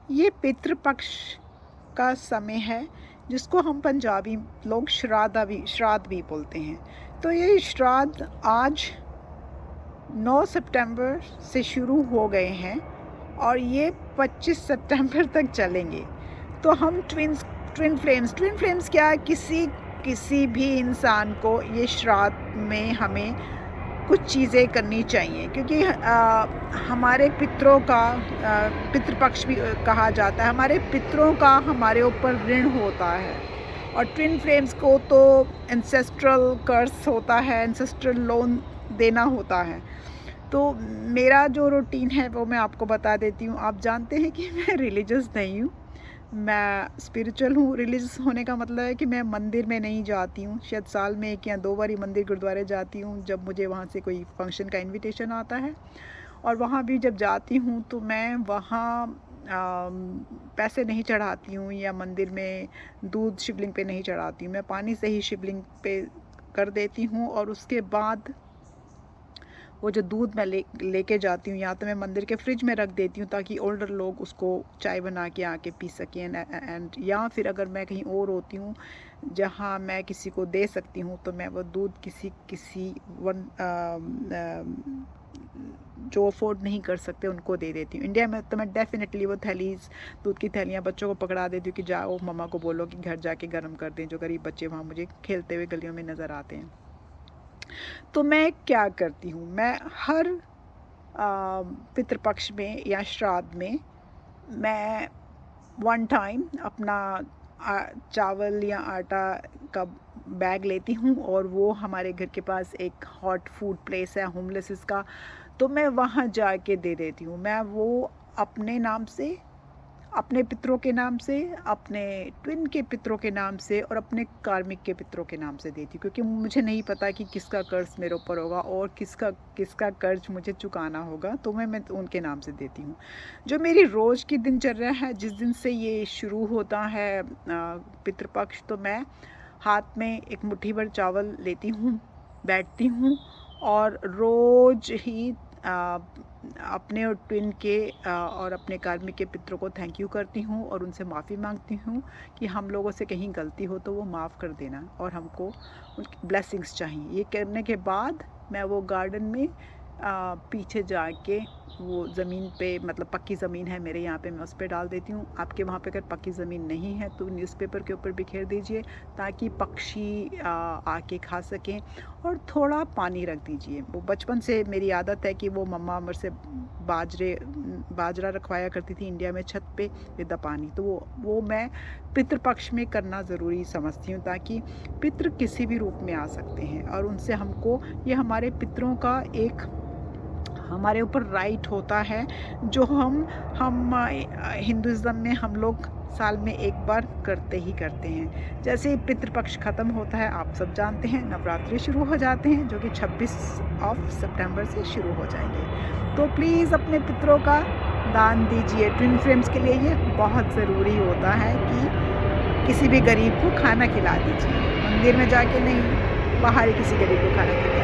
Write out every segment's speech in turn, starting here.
ये पितृपक्ष का समय है जिसको हम पंजाबी लोग श्राद्ध भी बोलते हैं। तो ये श्राद्ध आज 9 सितंबर से शुरू हो गए हैं और ये 25 सितंबर तक चलेंगे। तो हम ट्विन फ्लेम्स क्या है, किसी भी इंसान को ये श्राद्ध में हमें कुछ चीज़ें करनी चाहिए, क्योंकि हमारे पितरों का पितृपक्ष भी कहा जाता है। हमारे पितरों का हमारे ऊपर ऋण होता है और ट्विन फ्लेम्स को तो एंसेस्ट्रल कर्स होता है, एंसेस्ट्रल लोन देना होता है। तो मेरा जो रूटीन है वो मैं आपको बता देती हूँ। आप जानते हैं कि मैं रिलीजियस नहीं हूँ, मैं स्पिरिचुअल हूँ। रिलीजियस होने का मतलब है कि मैं मंदिर में नहीं जाती हूँ। शायद साल में 1 या 2 बार ही मंदिर गुरुद्वारे जाती हूँ, जब मुझे वहाँ से कोई फंक्शन का इनविटेशन आता है। और वहाँ भी जब जाती हूँ तो मैं वहाँ पैसे नहीं चढ़ाती हूँ या मंदिर में दूध शिवलिंग पे नहीं चढ़ाती हूँ। मैं पानी से ही शिवलिंग पे कर देती हूँ और उसके बाद वो जो दूध मैं लेके जाती हूँ, या तो मैं मंदिर के फ्रिज में रख देती हूँ ताकि ओल्डर लोग उसको चाय बना के आके पी सकें। एंड या फिर अगर मैं कहीं और होती हूँ जहाँ मैं किसी को दे सकती हूँ तो मैं वो दूध किसी जो अफोर्ड नहीं कर सकते उनको दे देती हूँ। इंडिया में तो मैं डेफिनेटली वो दूध की थैलियाँ बच्चों को पकड़ा देती हूँ कि जाओ मम्मा को बोलो कि घर जाके गर्म कर दें। जो गरीब बच्चे वहाँ मुझे खेलते हुए गलियों में नज़र आते हैं। तो मैं क्या करती हूँ, मैं हर पितृपक्ष में या श्राद्ध में मैं 1 टाइम अपना चावल या आटा का बैग लेती हूँ और वो हमारे घर के पास एक हॉट फूड प्लेस है होमलेसेस का, तो मैं वहाँ जाके दे देती हूँ। मैं वो अपने नाम से, अपने पितरों के नाम से, अपने ट्विन के पितरों के नाम से और अपने कार्मिक के पितरों के नाम से देती हूँ, क्योंकि मुझे नहीं पता कि किसका कर्ज मेरे ऊपर होगा और किसका कर्ज मुझे चुकाना होगा। तो मैं उनके नाम से देती हूँ। जो मेरी रोज़ की दिनचर्या है, जिस दिन से ये शुरू होता है पितृपक्ष, तो मैं हाथ में एक मुट्ठी भर चावल लेती हूँ, बैठती हूँ और रोज़ ही अपने और ट्विन के और अपने कार्मिक के पितरों को थैंक यू करती हूँ और उनसे माफ़ी मांगती हूँ कि हम लोगों से कहीं गलती हो तो वो माफ़ कर देना और हमको उनकी ब्लेसिंग्स चाहिए। ये करने के बाद मैं वो गार्डन में पीछे जाके वो ज़मीन पे, मतलब पक्की ज़मीन है मेरे यहाँ पे, मैं उस पर डाल देती हूँ। आपके वहाँ पे अगर पक्की ज़मीन नहीं है तो न्यूज़पेपर के ऊपर बिखेर दीजिए ताकि पक्षी आके खा सकें, और थोड़ा पानी रख दीजिए। वो बचपन से मेरी आदत है कि वो मम्मा मेरे से बाजरा रखवाया करती थी इंडिया में छत पे विद द पानी। तो वो मैं पितृपक्ष में करना ज़रूरी समझती हूँ, ताकि पितृ किसी भी रूप में आ सकते हैं और उनसे हमको, ये हमारे पितरों का एक हमारे ऊपर राइट होता है जो हम हिंदुज़्म में हम लोग साल में 1 बार करते ही करते हैं। जैसे ही पितृपक्ष ख़त्म होता है, आप सब जानते हैं, नवरात्रि शुरू हो जाते हैं जो कि 26 सितंबर से शुरू हो जाएंगे। तो प्लीज़ अपने पितरों का दान दीजिए। ट्विन फ्लेम्स के लिए ये बहुत ज़रूरी होता है कि किसी भी गरीब को खाना खिला दीजिए, मंदिर में जाके नहीं, बाहर ही किसी गरीब को खाना खिला दीजिए।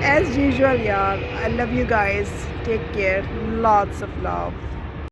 As usual, yeah, I love you guys. Take care. Lots of love.